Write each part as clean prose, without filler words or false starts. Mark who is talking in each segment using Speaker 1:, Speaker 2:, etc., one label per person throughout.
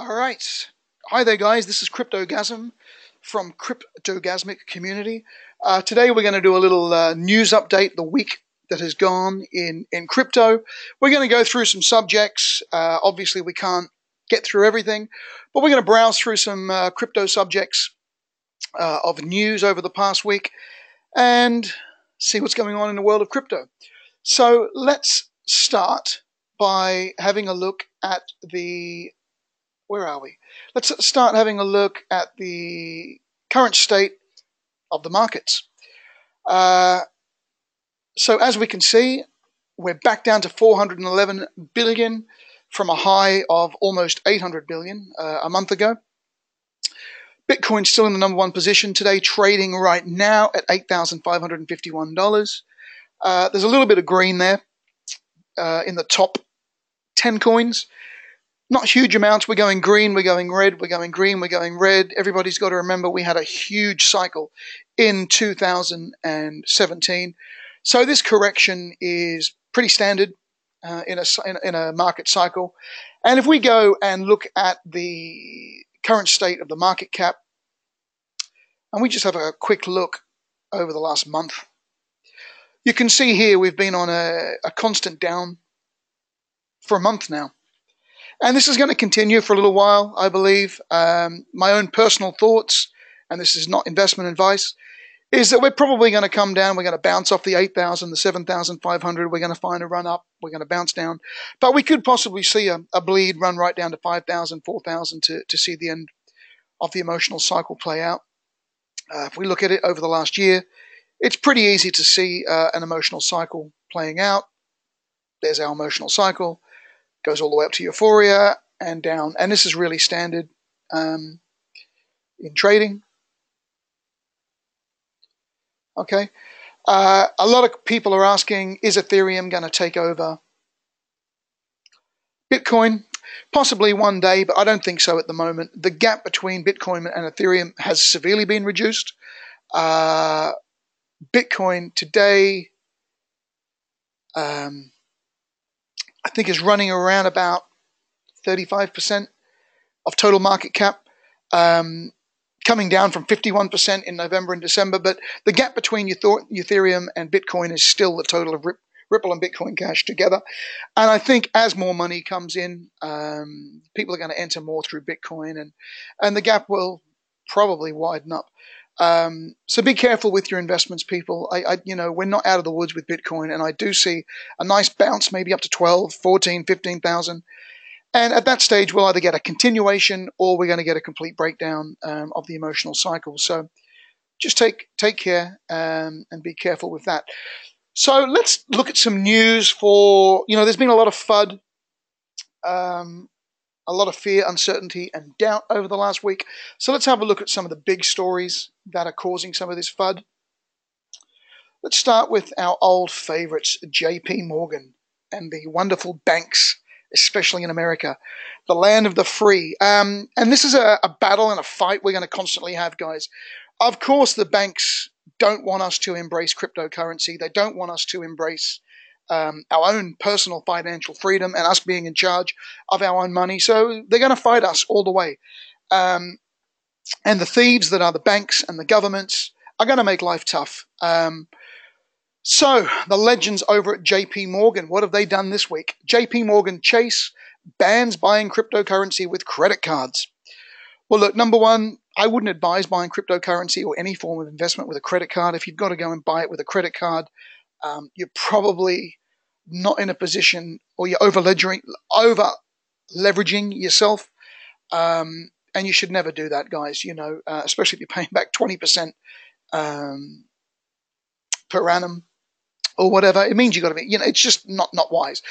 Speaker 1: All right. Hi there, guys. This is Cryptogasm from Cryptogasmic Community. Today we're going to do a little news update, the week that has gone in crypto. We're going to go through some subjects. Obviously, we can't get through everything, but we're going to browse through some crypto subjects of news over the past week and see what's going on in the world of crypto. So let's start by having a look at where are we? Let's start having a look at the current state of the markets. So as we can see, we're back down to 411 billion from a high of almost 800 billion a month ago. Bitcoin's still in the number one position today, trading right now at $8,551. There's a little bit of green there in the top 10 coins. Not huge amounts. We're going green, we're going red, we're going green, we're going red. Everybody's got to remember we had a huge cycle in 2017. So this correction is pretty standard in a market cycle. And if we go and look at the current state of the market cap, and we just have a quick look over the last month, you can see here we've been on a constant down for a month now. And this is going to continue for a little while, I believe. My own personal thoughts, and this is not investment advice, is that we're probably going to come down. We're going to bounce off the 8,000, the 7,500. We're going to find a run up. We're going to bounce down. But we could possibly see a bleed run right down to 5,000, 4,000 to see the end of the emotional cycle play out. If we look at it over the last year, it's pretty easy to see an emotional cycle playing out. There's our emotional cycle. Goes all the way up to euphoria and down. And this is really standard in trading. Okay. A lot of people are asking, is Ethereum going to take over Bitcoin? Possibly one day, but I don't think so at the moment. The gap between Bitcoin and Ethereum has severely been reduced. Bitcoin today, I think is running around about 35% of total market cap, coming down from 51% in November and December. But the gap between Ethereum and Bitcoin is still the total of Ripple and Bitcoin Cash together. And I think as more money comes in, people are going to enter more through Bitcoin, and the gap will probably widen up. So be careful with your investments, people. We're not out of the woods with Bitcoin, and I do see a nice bounce, maybe up to 12, 14, 15,000. And at that stage, we'll either get a continuation or we're going to get a complete breakdown of the emotional cycle. So just take care and be careful with that. So let's look at some news for, there's been a lot of FUD, a lot of fear, uncertainty, and doubt over the last week. So let's have a look at some of the big stories that are causing some of this FUD. Let's start with our old favorites, JP Morgan and the wonderful banks, especially in America, the land of the free. And this is a battle and a fight we're going to constantly have, guys. Of course, the banks don't want us to embrace cryptocurrency. They don't want us to embrace our own personal financial freedom and us being in charge of our own money. So they're going to fight us all the way. And the thieves that are the banks and the governments are going to make life tough. So the legends over at JP Morgan, what have they done this week? JP Morgan Chase bans buying cryptocurrency with credit cards. Well, look, number one, I wouldn't advise buying cryptocurrency or any form of investment with a credit card. If you've got to go and buy it with a credit card, you're probably not in a position, or you're over leveraging yourself. And you should never do that, guys, especially if you're paying back 20% per annum or whatever. It means you've got to be, it's just not wise.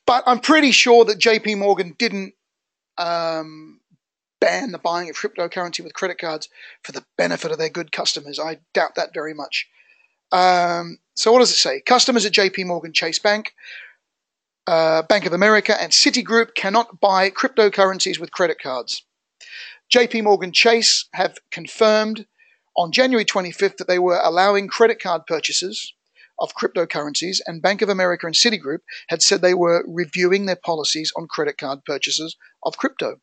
Speaker 1: But I'm pretty sure that JP Morgan didn't ban the buying of cryptocurrency with credit cards for the benefit of their good customers. I doubt that very much. So what does it say? Customers at JP Morgan Chase Bank, Bank of America, and Citigroup cannot buy cryptocurrencies with credit cards. JP Morgan Chase have confirmed on January 25th that they were allowing credit card purchases of cryptocurrencies, and Bank of America and Citigroup had said they were reviewing their policies on credit card purchases of crypto.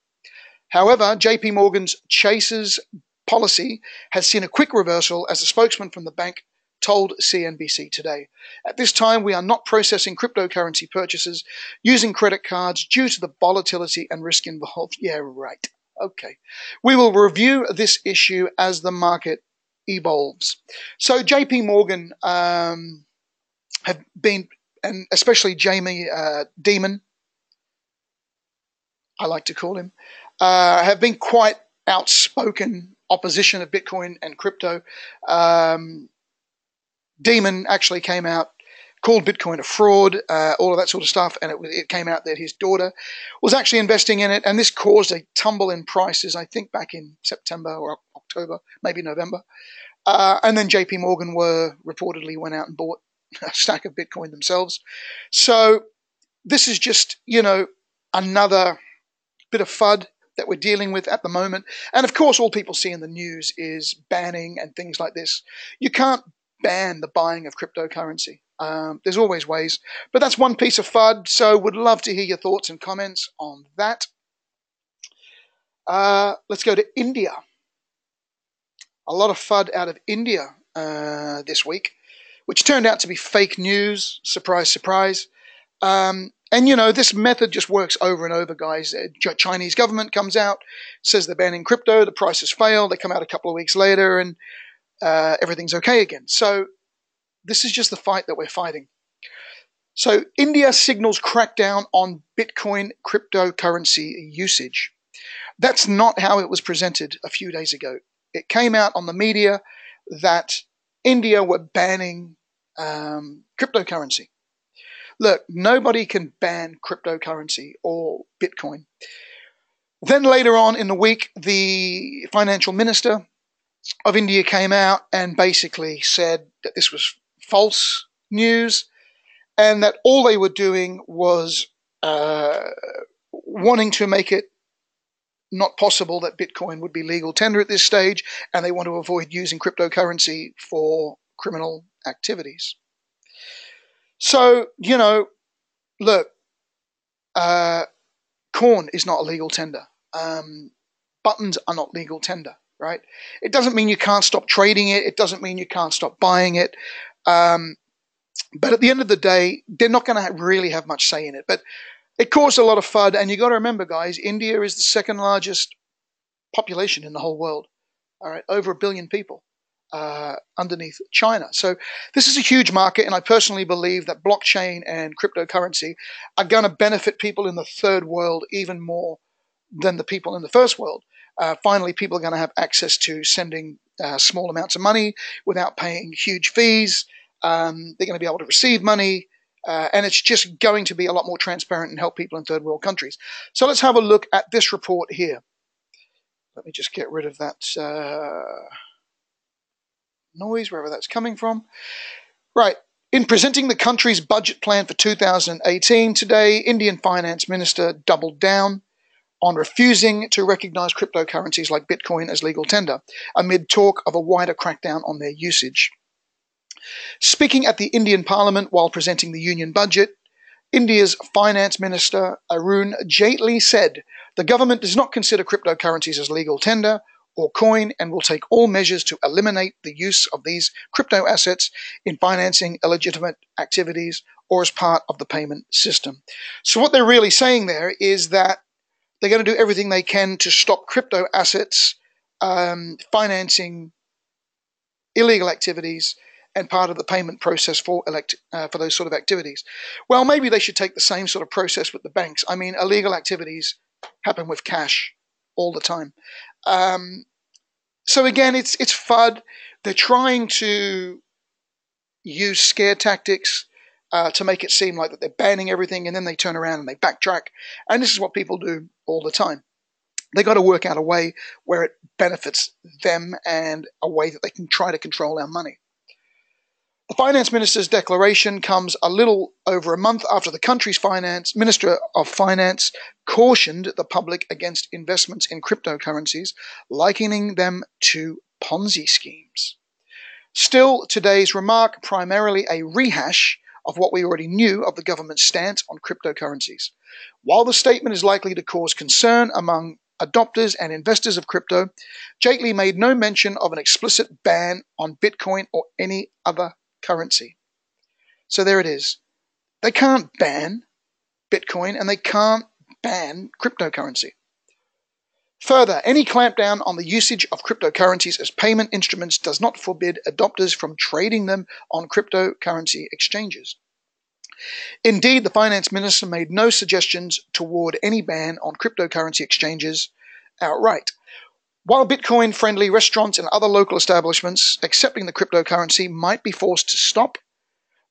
Speaker 1: However, JP Morgan's Chase's policy has seen a quick reversal, as a spokesman from the bank told CNBC today. At this time, we are not processing cryptocurrency purchases using credit cards due to the volatility and risk involved. Yeah, right. Okay. We will review this issue as the market evolves. So JP Morgan have been, and especially Jamie Dimon, I like to call him, have been quite outspoken opposition of Bitcoin and crypto. Dimon actually came out, called Bitcoin a fraud, all of that sort of stuff, and it came out that his daughter was actually investing in it, and this caused a tumble in prices, I think back in September or October, maybe November. And then JP Morgan reportedly went out and bought a stack of Bitcoin themselves. So this is just, another bit of FUD that we're dealing with at the moment. And of course, all people see in the news is banning and things like this. You can't ban the buying of cryptocurrency. There's always ways. But that's one piece of FUD, so would love to hear your thoughts and comments on that. Let's go to India. A lot of FUD out of India this week, which turned out to be fake news. Surprise, surprise. And, this method just works over and over, guys. Chinese government comes out, says they're banning crypto, the prices fail, they come out a couple of weeks later, and everything's okay again. So this is just the fight that we're fighting. So India signals crackdown on Bitcoin cryptocurrency usage. That's not how it was presented a few days ago. It came out on the media that India were banning cryptocurrency. Look, nobody can ban cryptocurrency or Bitcoin. Then later on in the week, the financial minister of India came out and basically said that this was false news and that all they were doing was wanting to make it not possible that Bitcoin would be legal tender at this stage, and they want to avoid using cryptocurrency for criminal activities. So, look, corn is not a legal tender. Buttons are not legal tender, right? It doesn't mean you can't stop trading it. It doesn't mean you can't stop buying it. But at the end of the day, they're not going to really have much say in it. But it caused a lot of FUD. And you got to remember, guys, India is the second largest population in the whole world. All right, over 1 billion people. Underneath China. So this is a huge market, and I personally believe that blockchain and cryptocurrency are going to benefit people in the third world even more than the people in the first world. Finally, people are going to have access to sending small amounts of money without paying huge fees. They're going to be able to receive money, and it's just going to be a lot more transparent and help people in third world countries. So let's have a look at this report here. Let me just get rid of that noise, wherever that's coming from. Right. In presenting the country's budget plan for 2018 today, Indian Finance Minister doubled down on refusing to recognize cryptocurrencies like Bitcoin as legal tender, amid talk of a wider crackdown on their usage. Speaking at the Indian Parliament while presenting the union budget, India's Finance Minister Arun Jaitley said the government does not consider cryptocurrencies as legal tender or coin and will take all measures to eliminate the use of these crypto assets in financing illegitimate activities or as part of the payment system. So what they're really saying there is that they're going to do everything they can to stop crypto assets financing illegal activities and part of the payment process for those sort of activities. Well, maybe they should take the same sort of process with the banks. I mean, illegal activities happen with cash all the time. So again, it's FUD. They're trying to use scare tactics to make it seem like that they're banning everything, and then they turn around and they backtrack. And this is what people do all the time. They got to work out a way where it benefits them and a way that they can try to control our money. The finance minister's declaration comes a little over a month after the country's Minister of Finance cautioned the public against investments in cryptocurrencies, likening them to Ponzi schemes. Still, today's remark primarily a rehash of what we already knew of the government's stance on cryptocurrencies. While the statement is likely to cause concern among adopters and investors of crypto, Jaitley made no mention of an explicit ban on Bitcoin or any other currency. So there it is. They can't ban Bitcoin and they can't ban cryptocurrency. Further, any clampdown on the usage of cryptocurrencies as payment instruments does not forbid adopters from trading them on cryptocurrency exchanges. Indeed, the finance minister made no suggestions toward any ban on cryptocurrency exchanges outright. While Bitcoin-friendly restaurants and other local establishments accepting the cryptocurrency might be forced to stop,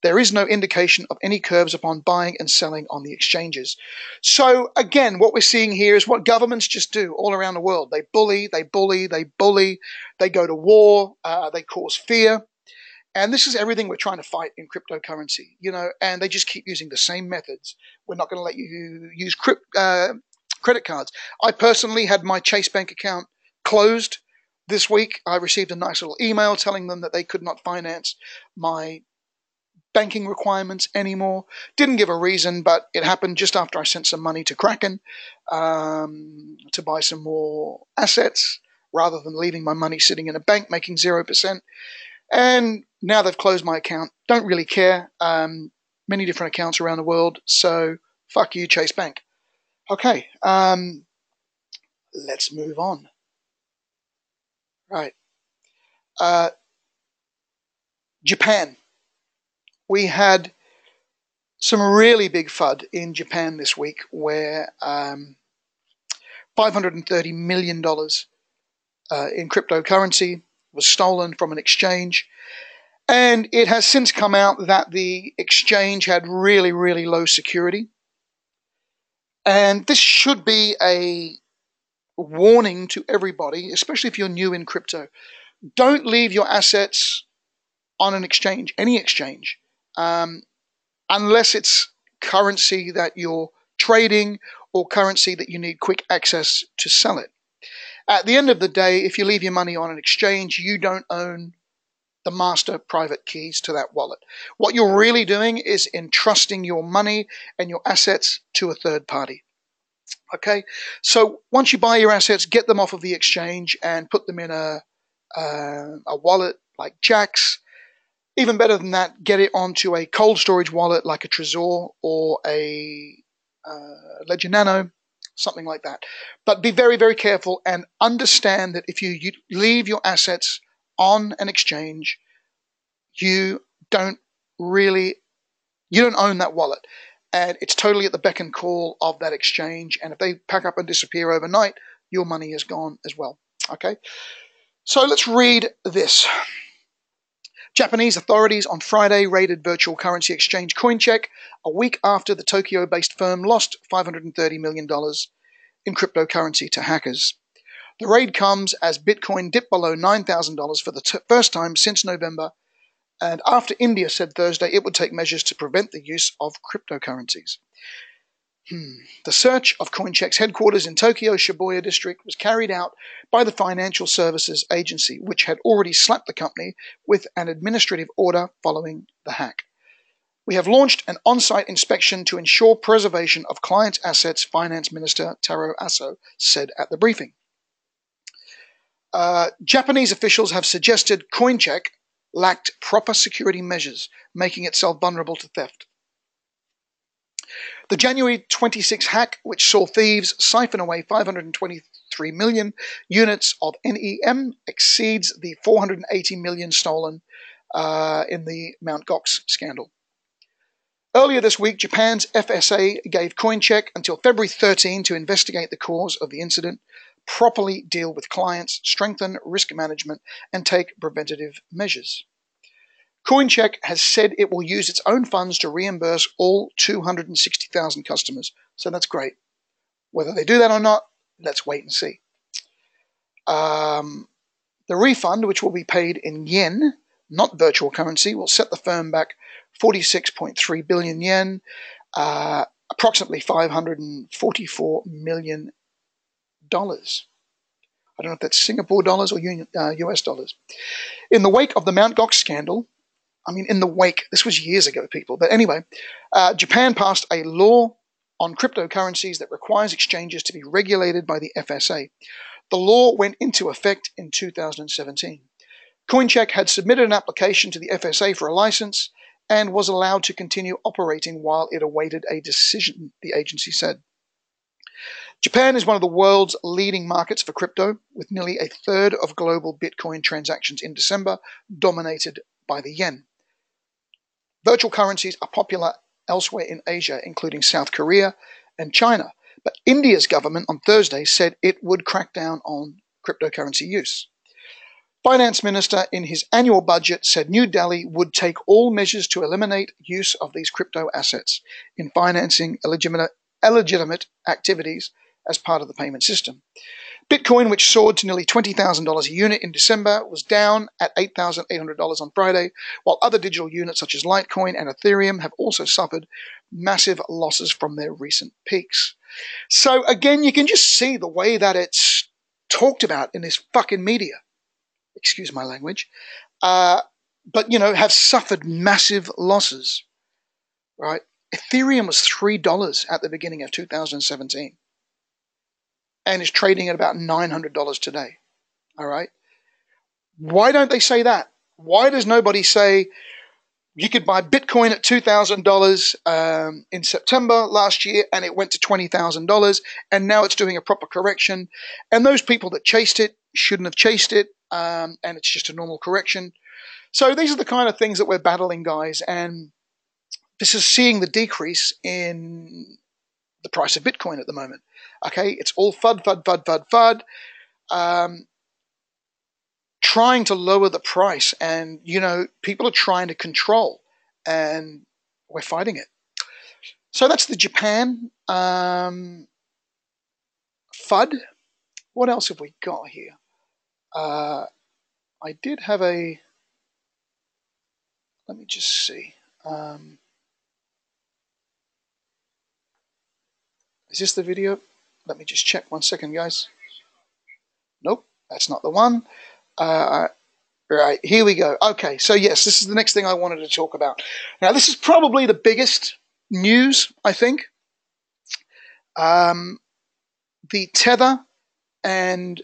Speaker 1: there is no indication of any curbs upon buying and selling on the exchanges. So again, what we're seeing here is what governments just do all around the world. They bully, they bully, they bully, they go to war, they cause fear. And this is everything we're trying to fight in cryptocurrency, and they just keep using the same methods. We're not going to let you use credit cards. I personally had my Chase Bank account closed this week. I received a nice little email telling them that they could not finance my banking requirements anymore. Didn't give a reason, but it happened just after I sent some money to Kraken to buy some more assets rather than leaving my money sitting in a bank making 0%. And now they've closed my account. Don't really care. Many different accounts around the world. So fuck you, Chase Bank. Okay. Let's move on. Right. Japan. We had some really big FUD in Japan this week where $530 million in cryptocurrency was stolen from an exchange. And it has since come out that the exchange had really, really low security. And this should be a warning to everybody, especially if you're new in crypto. Don't leave your assets on an exchange, any exchange, unless it's currency that you're trading or currency that you need quick access to sell it. At the end of the day, if you leave your money on an exchange, you don't own the master private keys to that wallet. What you're really doing is entrusting your money and your assets to a third party. Okay, so once you buy your assets, get them off of the exchange and put them in a wallet like Jaxx. Even better than that, get it onto a cold storage wallet like a Trezor or a Ledger Nano, something like that. But be very, very careful and understand that if you leave your assets on an exchange, you don't own that wallet. And it's totally at the beck and call of that exchange. And if they pack up and disappear overnight, your money is gone as well. Okay, so let's read this. Japanese authorities on Friday raided virtual currency exchange Coincheck a week after the Tokyo-based firm lost $530 million in cryptocurrency to hackers. The raid comes as Bitcoin dipped below $9,000 for the first time since November, and after India said Thursday it would take measures to prevent the use of cryptocurrencies. The search of Coincheck's headquarters in Tokyo Shibuya district was carried out by the Financial Services Agency, which had already slapped the company with an administrative order following the hack. We have launched an on-site inspection to ensure preservation of clients' assets, Finance Minister Taro Aso said at the briefing. Japanese officials have suggested Coincheck lacked proper security measures, making itself vulnerable to theft. The January 26 hack, which saw thieves siphon away 523 million units of NEM, exceeds the 480 million stolen in the Mt. Gox scandal. Earlier this week, Japan's FSA gave Coincheck until February 13 to investigate the cause of the incident, properly deal with clients, strengthen risk management, and take preventative measures. Coincheck has said it will use its own funds to reimburse all 260,000 customers. So that's great. Whether they do that or not, let's wait and see. The refund, which will be paid in yen, not virtual currency, will set the firm back 46.3 billion yen, approximately $544 million. I don't know if that's Singapore dollars or US dollars. In the wake of the Mt. Gox scandal, this was years ago, people. But anyway, Japan passed a law on cryptocurrencies that requires exchanges to be regulated by the FSA. The law went into effect in 2017. Coincheck had submitted an application to the FSA for a license and was allowed to continue operating while it awaited a decision, the agency said. Japan is one of the world's leading markets for crypto, with nearly a third of global Bitcoin transactions in December dominated by the yen. Virtual currencies are popular elsewhere in Asia, including South Korea and China, but India's government on Thursday said it would crack down on cryptocurrency use. Finance Minister in his annual budget said New Delhi would take all measures to eliminate use of these crypto assets in financing illegitimate activities as part of the payment system. Bitcoin, which soared to nearly $20,000 a unit in December, was down at $8,800 on Friday, while other digital units such as Litecoin and Ethereum have also suffered massive losses from their recent peaks. So again, you can just see the way that it's talked about in this fucking media. Excuse my language. But, have suffered massive losses, right? Ethereum was $3 at the beginning of 2017 and is trading at about $900 today, all right? Why don't they say that? Why does nobody say you could buy Bitcoin at $2,000 in September last year and it went to $20,000 and now it's doing a proper correction, and those people that chased it shouldn't have chased it, and it's just a normal correction. So these are the kind of things that we're battling, guys, and this is seeing the decrease in the price of Bitcoin at the moment. Okay, it's all FUD. Trying to lower the price, and people are trying to control, and we're fighting it. So that's the Japan FUD. What else have we got here? I did have a. Let me just see. Is this the video? Let me just check 1 second, guys. Nope, that's not the one. Right, here we go. Okay, so yes, this is the next thing I wanted to talk about. Now, this is probably the biggest news, I think. The Tether and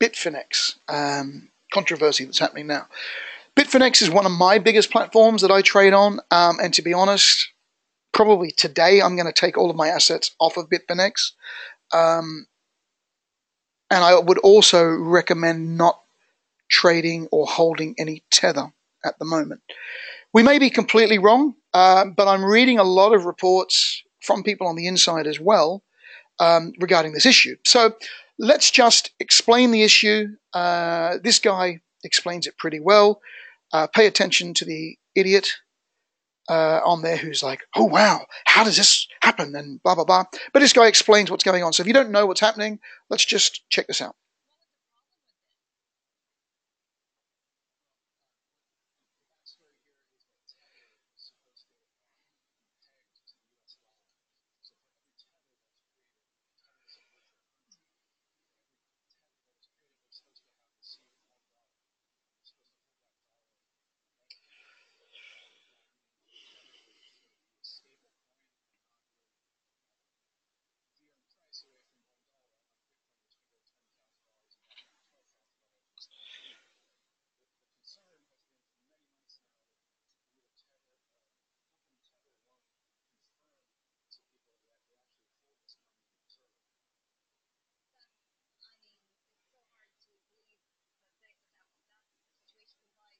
Speaker 1: Bitfinex controversy that's happening now. Bitfinex is one of my biggest platforms that I trade on, and to be honest, probably today I'm going to take all of my assets off of Bitfinex. And I would also recommend not trading or holding any Tether at the moment. We may be completely wrong, but I'm reading a lot of reports from people on the inside as well regarding this issue. So let's just explain the issue. This guy explains it pretty well. Pay attention to the idiot on there who's like, oh, wow, how does this happen? And blah, blah, blah. But this guy explains what's going on. So if you don't know what's happening, let's just check this out.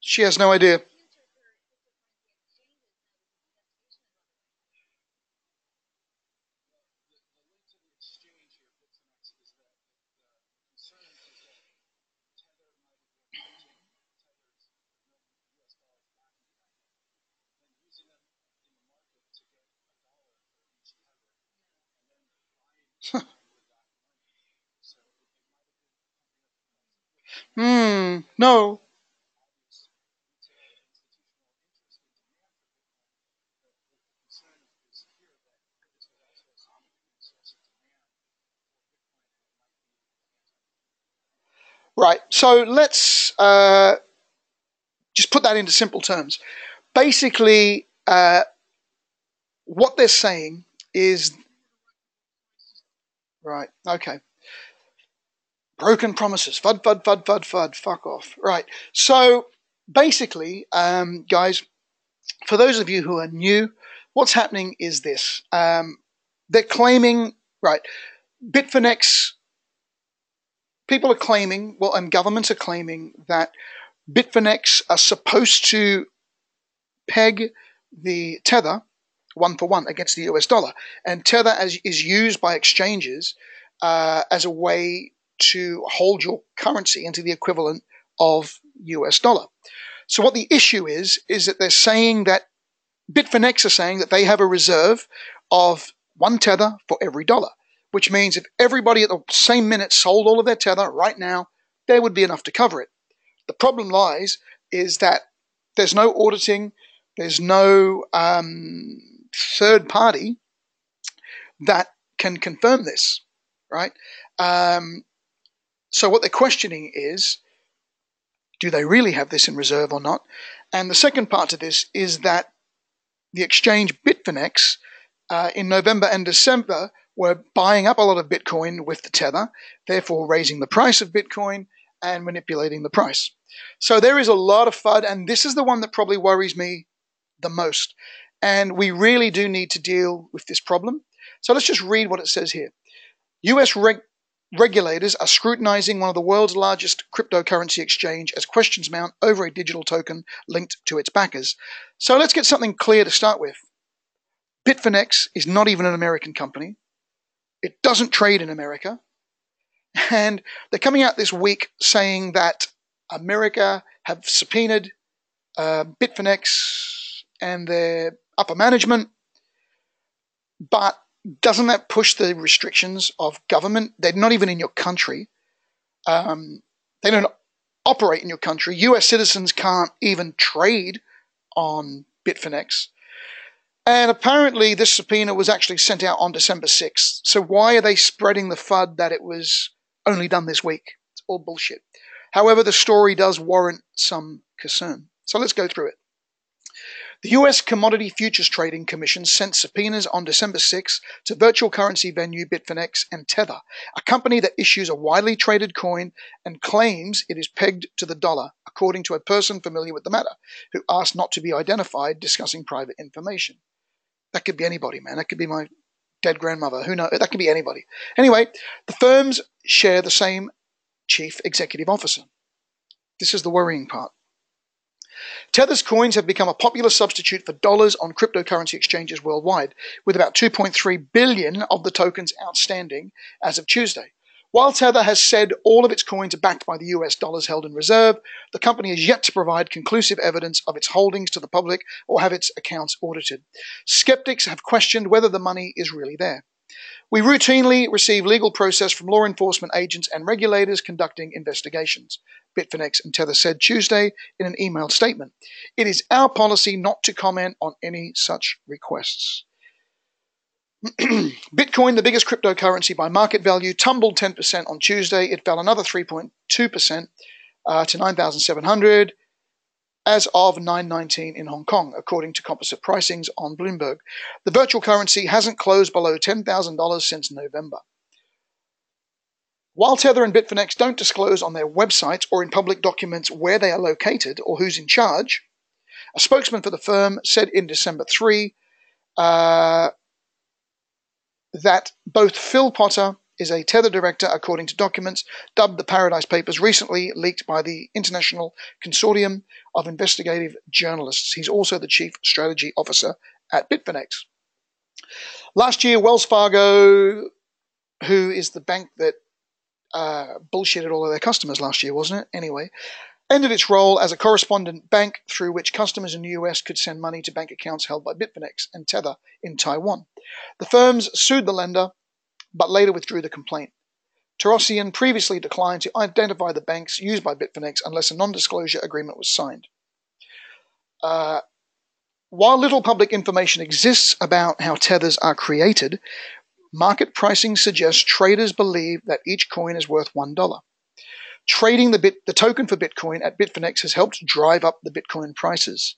Speaker 1: She has no idea. No. Right. So let's just put that into simple terms. Basically, what they're saying is, right, okay, broken promises, FUD, FUD, FUD, FUD, FUD, fuck off. Right, so basically, guys, for those of you who are new, what's happening is this. They're claiming, right, Bitfinex, people are claiming, well, and governments are claiming that Bitfinex are supposed to peg the Tether 1-for-1 against the US dollar. And Tether is used by exchanges as a way to hold your currency into the equivalent of US dollar. So what the issue is that they're saying that Bitfinex are saying that they have a reserve of 1 Tether for every dollar, which means if everybody at the same minute sold all of their Tether right now, there would be enough to cover it. The problem lies is that there's no auditing, there's no third party that can confirm this, right? So what they're questioning is, do they really have this in reserve or not? And the second part to this is that the exchange Bitfinex in November and December were buying up a lot of Bitcoin with the Tether, therefore raising the price of Bitcoin and manipulating the price. So there is a lot of FUD, and this is the one that probably worries me the most. And we really do need to deal with this problem. So let's just read what it says here. US regulators are scrutinizing one of the world's largest cryptocurrency exchange as questions mount over a digital token linked to its backers. So let's get something clear to start with. Bitfinex is not even an American company. It doesn't trade in America. And they're coming out this week saying that America have subpoenaed Bitfinex and their upper management. But doesn't that push the restrictions of government? They're not even in your country. They don't operate in your country. US citizens can't even trade on Bitfinex. And apparently this subpoena was actually sent out on December 6th. So why are they spreading the FUD that it was only done this week? It's all bullshit. However, the story does warrant some concern. So let's go through it. The US Commodity Futures Trading Commission sent subpoenas on December 6 to virtual currency venue Bitfinex and Tether, a company that issues a widely traded coin and claims it is pegged to the dollar, according to a person familiar with the matter, who asked not to be identified, discussing private information. That could be anybody, man. That could be my dead grandmother. Who knows? That could be anybody. Anyway, the firms share the same chief executive officer. This is the worrying part. Tether's coins have become a popular substitute for dollars on cryptocurrency exchanges worldwide, with about 2.3 billion of the tokens outstanding as of Tuesday. While Tether has said all of its coins are backed by the US dollars held in reserve, the company has yet to provide conclusive evidence of its holdings to the public or have its accounts audited. Skeptics have questioned whether the money is really there. We routinely receive legal process from law enforcement agents and regulators conducting investigations, Bitfinex and Tether said Tuesday in an emailed statement. It is our policy not to comment on any such requests. Bitcoin, the biggest cryptocurrency by market value, tumbled 10% on Tuesday. It fell another 3.2% to 9,700 as of 9/19 in Hong Kong, according to composite pricings on Bloomberg. The virtual currency hasn't closed below $10,000 since November. While Tether and Bitfinex don't disclose on their websites or in public documents where they are located or who's in charge, a spokesman for the firm said in December 3 that both Phil Potter is a Tether director, according to documents dubbed the Paradise Papers, recently leaked by the International Consortium of Investigative Journalists. He's also the chief strategy officer at Bitfinex. Last year, Wells Fargo, who is the bank that bullshitted all of their customers last year, wasn't it? Anyway, ended its role as a correspondent bank through which customers in the US could send money to bank accounts held by Bitfinex and Tether in Taiwan. The firms sued the lender, but later withdrew the complaint. Terosian previously declined to identify the banks used by Bitfinex unless a non-disclosure agreement was signed. While little public information exists about how tethers are created, market pricing suggests traders believe that each coin is worth $1. Trading the token for Bitcoin at Bitfinex has helped drive up the Bitcoin prices,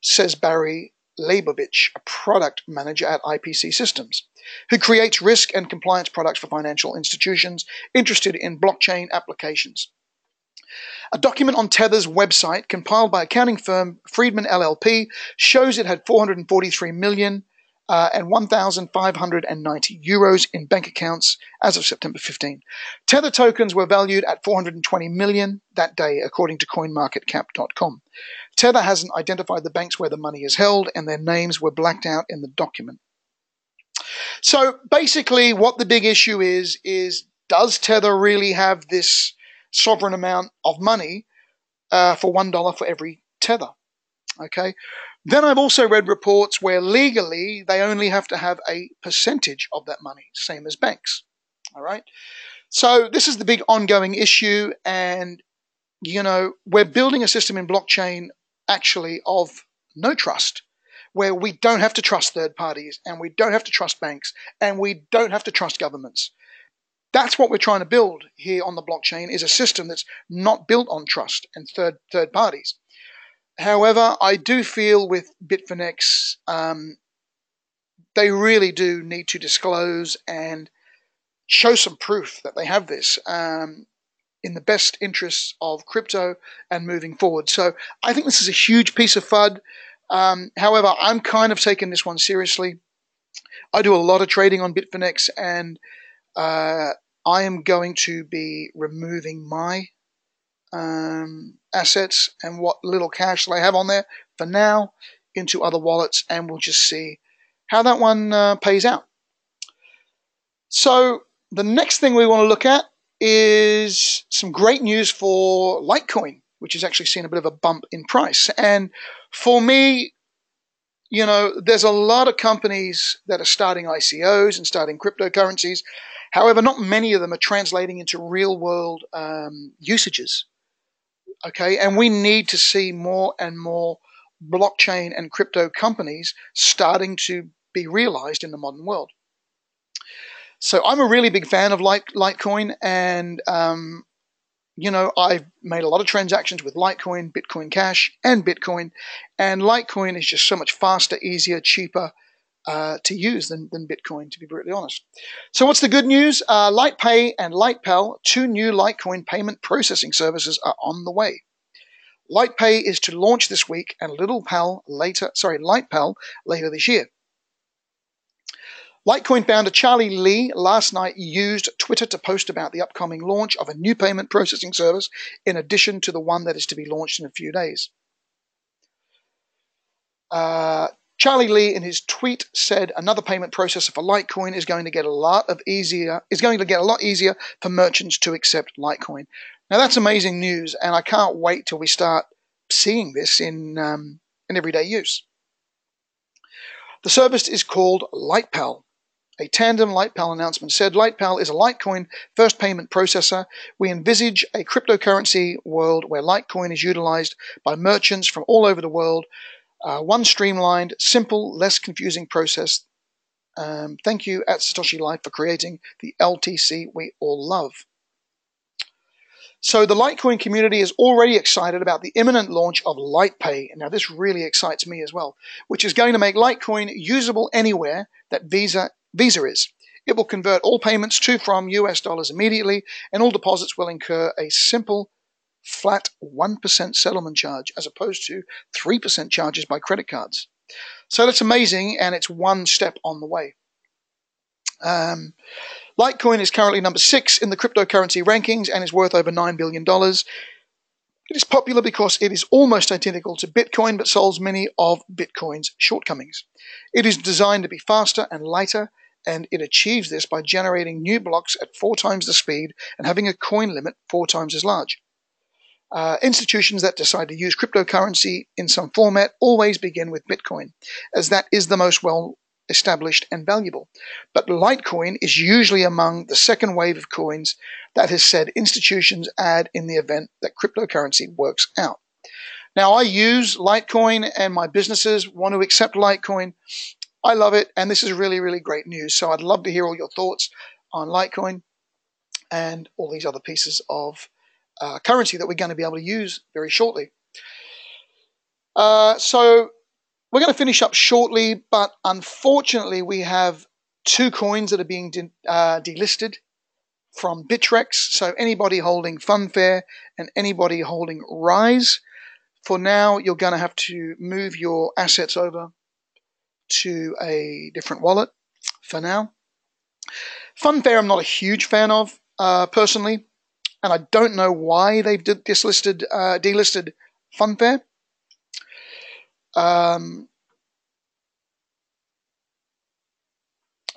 Speaker 1: says Barry Leibovich, a product manager at IPC Systems, who creates risk and compliance products for financial institutions interested in blockchain applications. A document on Tether's website, compiled by accounting firm Friedman LLP, shows it had 443 million and 1,590 euros in bank accounts as of September 15. Tether tokens were valued at 420 million that day, according to CoinMarketCap.com. Tether hasn't identified the banks where the money is held, and their names were blacked out in the document. So basically, what the big issue is does Tether really have this sovereign amount of money for $1 for every Tether? Okay. Then I've also read reports where legally they only have to have a percentage of that money, same as banks. All right. So this is the big ongoing issue, and we're building a system in blockchain actually of no trust, where we don't have to trust third parties, and we don't have to trust banks, and we don't have to trust governments. That's what we're trying to build here on the blockchain, is a system that's not built on trust and third parties. However, I do feel with Bitfinex, they really do need to disclose and show some proof that they have this in the best interests of crypto and moving forward. So I think this is a huge piece of FUD. However, I'm kind of taking this one seriously. I do a lot of trading on Bitfinex, and I am going to be removing my assets and what little cash that I have on there for now into other wallets, and we'll just see how that one pays out. So the next thing we want to look at is some great news for Litecoin, which has actually seen a bit of a bump in price. And for me, there's a lot of companies that are starting ICOs and starting cryptocurrencies. However, not many of them are translating into real world usages. Okay, and we need to see more and more blockchain and crypto companies starting to be realized in the modern world. So I'm a really big fan of Litecoin, and I've made a lot of transactions with Litecoin, Bitcoin Cash, and Bitcoin, and Litecoin is just so much faster, easier, cheaper to use than Bitcoin, to be brutally honest. So what's the good news? LitePay and LitePal, two new Litecoin payment processing services, are on the way. LitePay is to launch this week, and LitePal later this year. Litecoin founder Charlie Lee last night used Twitter to post about the upcoming launch of a new payment processing service in addition to the one that is to be launched in a few days. Charlie Lee in his tweet said another payment processor for Litecoin is going to get a lot easier for merchants to accept Litecoin. Now that's amazing news, and I can't wait till we start seeing this in everyday use. The service is called LitePal. A tandem LitePal announcement said LitePal is a Litecoin first payment processor. We envisage a cryptocurrency world where Litecoin is utilized by merchants from all over the world. One streamlined, simple, less confusing process. Thank you at Satoshi Life for creating the LTC we all love. So the Litecoin community is already excited about the imminent launch of LitePay. Now this really excites me as well, which is going to make Litecoin usable anywhere that Visa is. It will convert all payments to from US dollars immediately, and all deposits will incur a simple flat 1% settlement charge as opposed to 3% charges by credit cards. So that's amazing, and it's one step on the way. Litecoin is currently number 6 in the cryptocurrency rankings and is worth over $9 billion. It is popular because it is almost identical to Bitcoin but solves many of Bitcoin's shortcomings. It is designed to be faster and lighter, and it achieves this by generating new blocks at 4 times the speed and having a coin limit 4 times as large. Institutions that decide to use cryptocurrency in some format always begin with Bitcoin, as that is the most well-established and valuable. But Litecoin is usually among the second wave of coins that has said institutions add in the event that cryptocurrency works out. Now, I use Litecoin, and my businesses want to accept Litecoin. I love it, and this is really, really great news. So I'd love to hear all your thoughts on Litecoin and all these other pieces of currency that we're going to be able to use very shortly. So we're going to finish up shortly, but unfortunately we have 2 coins that are being delisted from Bittrex. So anybody holding Funfair and anybody holding Rise, for now you're going to have to move your assets over to a different wallet for now. Funfair I'm not a huge fan of personally, and I don't know why they've delisted Funfair.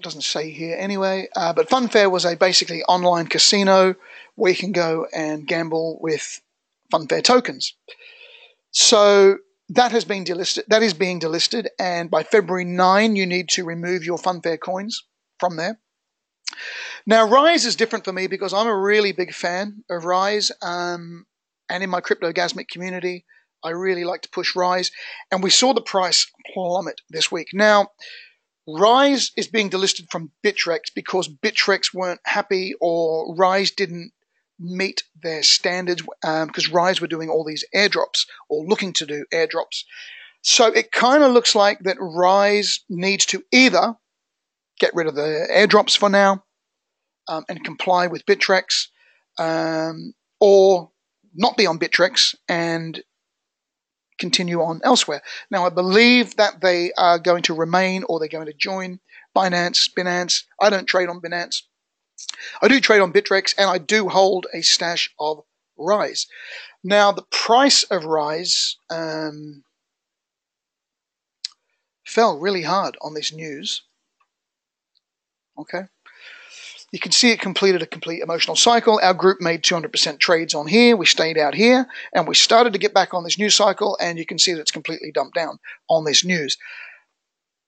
Speaker 1: It doesn't say here anyway, but Funfair was a basically online casino where you can go and gamble with Funfair tokens. So that has been delisted. That is being delisted, and by February 9, you need to remove your Funfair coins from there. Now, Rise is different for me because I'm a really big fan of Rise, and in my Cryptogasmic community, I really like to push Rise, and we saw the price plummet this week. Now, Rise is being delisted from Bittrex because Bittrex weren't happy, or Rise didn't meet their standards, because Rise were doing all these airdrops, or looking to do airdrops. So it kind of looks like that Rise needs to either get rid of the airdrops for now, and comply with Bittrex, or not be on Bittrex and continue on elsewhere. Now, I believe that they are going to remain, or they're going to join Binance. I don't trade on Binance. I do trade on Bittrex, and I do hold a stash of Rise. Now, the price of Rise fell really hard on this news. Okay. You can see it completed a complete emotional cycle. Our group made 200% trades on here. We stayed out here, and we started to get back on this news cycle, and you can see that it's completely dumped down on this news.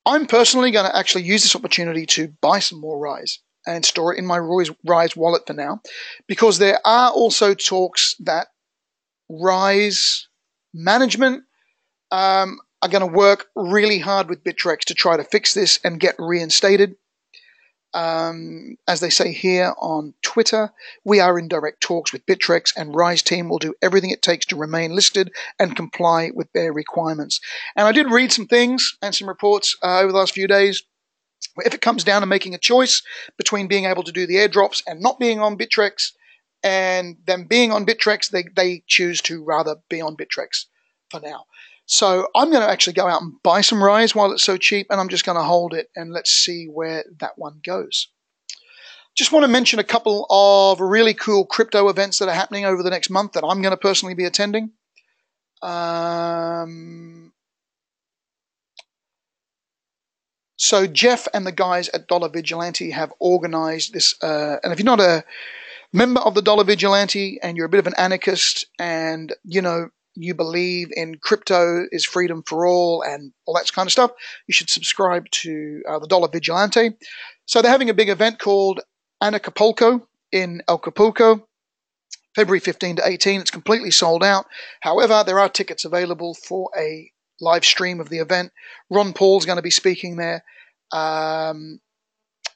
Speaker 1: I'm personally going to actually use this opportunity to buy some more Rise and store it in my Rise wallet for now, because there are also talks that Rise management are going to work really hard with Bittrex to try to fix this and get reinstated. As they say here on Twitter, we are in direct talks with Bittrex, and Rise team will do everything it takes to remain listed and comply with their requirements. And I did read some things and some reports over the last few days. If it comes down to making a choice between being able to do the airdrops and not being on Bittrex, and them being on Bittrex, they choose to rather be on Bittrex for now. So I'm going to actually go out and buy some Rise while it's so cheap, and I'm just going to hold it, and let's see where that one goes. Just want to mention a couple of really cool crypto events that are happening over the next month that I'm going to personally be attending. So Jeff and the guys at Dollar Vigilante have organized this, and if you're not a member of the Dollar Vigilante and you're a bit of an anarchist, and you believe in crypto is freedom for all and all that kind of stuff, you should subscribe to the Dollar Vigilante. So they're having a big event called Anarchapulco in Acapulco, February 15 to 18. It's completely sold out. However, there are tickets available for a live stream of the event. Ron Paul's going to be speaking there. And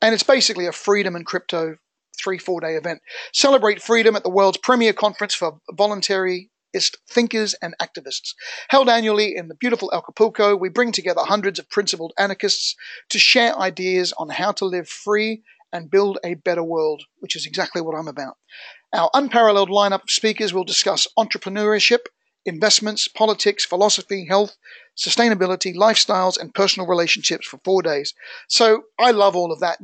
Speaker 1: it's basically a freedom and crypto 3-4 day event. Celebrate freedom at the world's premier conference for voluntary thinkers and activists. Held annually in the beautiful Acapulco, we bring together hundreds of principled anarchists to share ideas on how to live free and build a better world, which is exactly what I'm about. Our unparalleled lineup of speakers will discuss entrepreneurship, investments, politics, philosophy, health, sustainability, lifestyles, and personal relationships for 4 days. So I love all of that,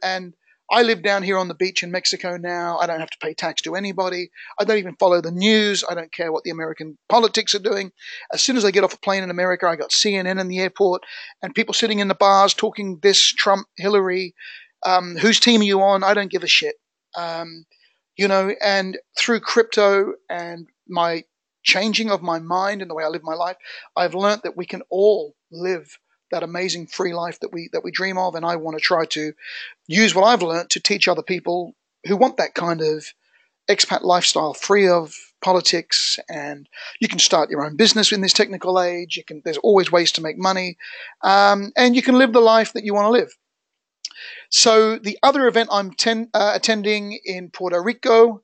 Speaker 1: and I live down here on the beach in Mexico now. I don't have to pay tax to anybody. I don't even follow the news. I don't care what the American politics are doing. As soon as I get off a plane in America, I got CNN in the airport and people sitting in the bars talking this, Trump, Hillary, whose team are you on? I don't give a shit. And through crypto and my changing of my mind and the way I live my life, I've learned that we can all live that amazing free life that we dream of, and I want to try to use what I've learned to teach other people who want that kind of expat lifestyle, free of politics, and you can start your own business in this technical age. There's always ways to make money, and you can live the life that you want to live. So the other event I'm attending in Puerto Rico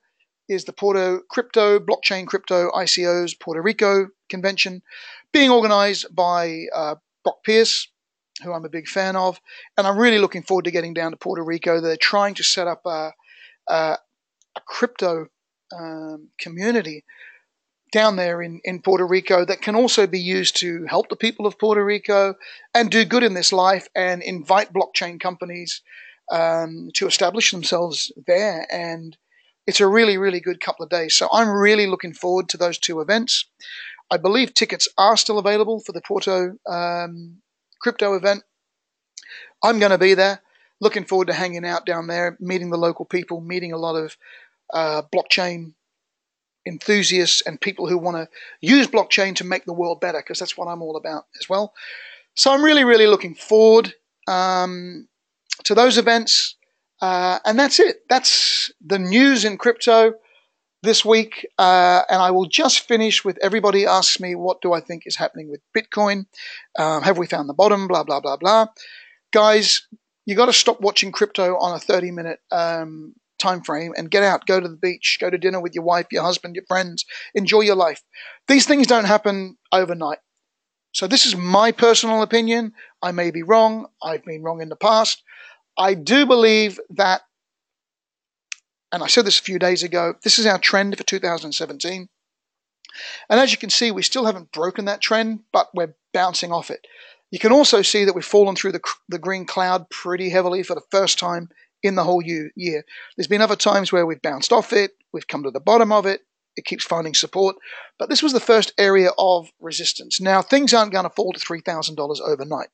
Speaker 1: is the Blockchain Crypto ICO's Puerto Rico convention, being organized by Brock Pierce, who I'm a big fan of, and I'm really looking forward to getting down to Puerto Rico. They're trying to set up a crypto community down there in Puerto Rico that can also be used to help the people of Puerto Rico and do good in this life and invite blockchain companies to establish themselves there. And it's a really, really good couple of days. So I'm really looking forward to those two events. I believe tickets are still available for the Porto crypto event. I'm going to be there. Looking forward to hanging out down there, meeting the local people, meeting a lot of blockchain enthusiasts and people who want to use blockchain to make the world better, because that's what I'm all about as well. So I'm really, really looking forward to those events. And that's it. That's the news in crypto this week. And I will just finish with everybody asks me, what do I think is happening with Bitcoin? Have we found the bottom? Blah, blah, blah, blah. Guys, you got to stop watching crypto on a 30-minute time frame and get out, go to the beach, go to dinner with your wife, your husband, your friends, enjoy your life. These things don't happen overnight. So this is my personal opinion. I may be wrong. I've been wrong in the past. I do believe that, and I said this a few days ago, this is our trend for 2017. And as you can see, we still haven't broken that trend, but we're bouncing off it. You can also see that we've fallen through the green cloud pretty heavily for the first time in the whole year. There's been other times where we've bounced off it, we've come to the bottom of it, it keeps finding support, but this was the first area of resistance. Now, things aren't going to fall to $3,000 overnight.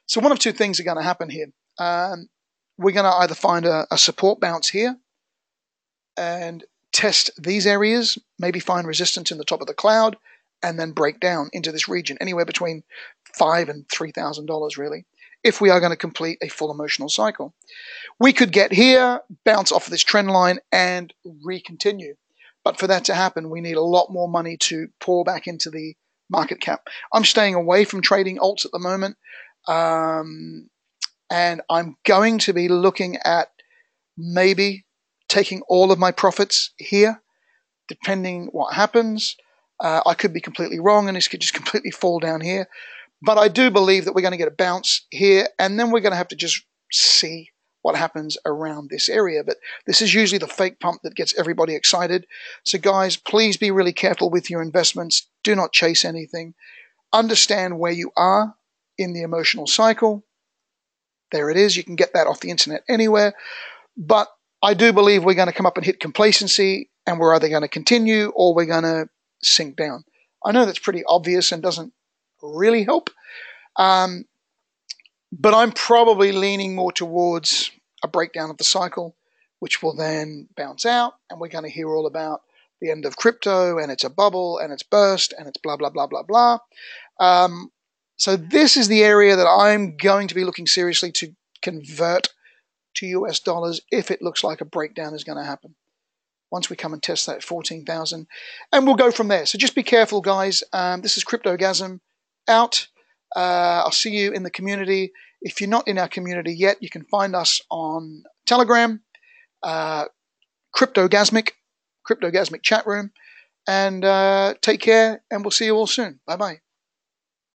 Speaker 1: So one of two things are going to happen here. We're going to either find a support bounce here and test these areas, maybe find resistance in the top of the cloud, and then break down into this region, anywhere between $5,000 and $3,000 really, if we are going to complete a full emotional cycle. We could get here, bounce off of this trend line, and re-continue. But for that to happen, we need a lot more money to pour back into the market cap. I'm staying away from trading alts at the moment, and I'm going to be looking at maybe taking all of my profits here, depending what happens. I could be completely wrong, and this could just completely fall down here. But I do believe that we're going to get a bounce here, and then we're going to have to just see what happens around this area. But this is usually the fake pump that gets everybody excited. So guys, please be really careful with your investments. Do not chase anything. Understand where you are in the emotional cycle. There it is. You can get that off the internet anywhere. But I do believe we're going to come up and hit complacency, and we're either going to continue or we're going to sink down. I know that's pretty obvious and doesn't really help. But I'm probably leaning more towards a breakdown of the cycle, which will then bounce out, and we're going to hear all about the end of crypto, and it's a bubble, and it's burst, and it's blah, blah, blah, blah, blah. So this is the area that I'm going to be looking seriously to convert to US dollars if it looks like a breakdown is going to happen. Once we come and test that 14,000, and we'll go from there. So just be careful, guys. This is Cryptogasm out. I'll see you in the community. If you're not in our community yet, you can find us on Telegram, Cryptogasmic chat room, and take care, and we'll see you all soon. Bye-bye.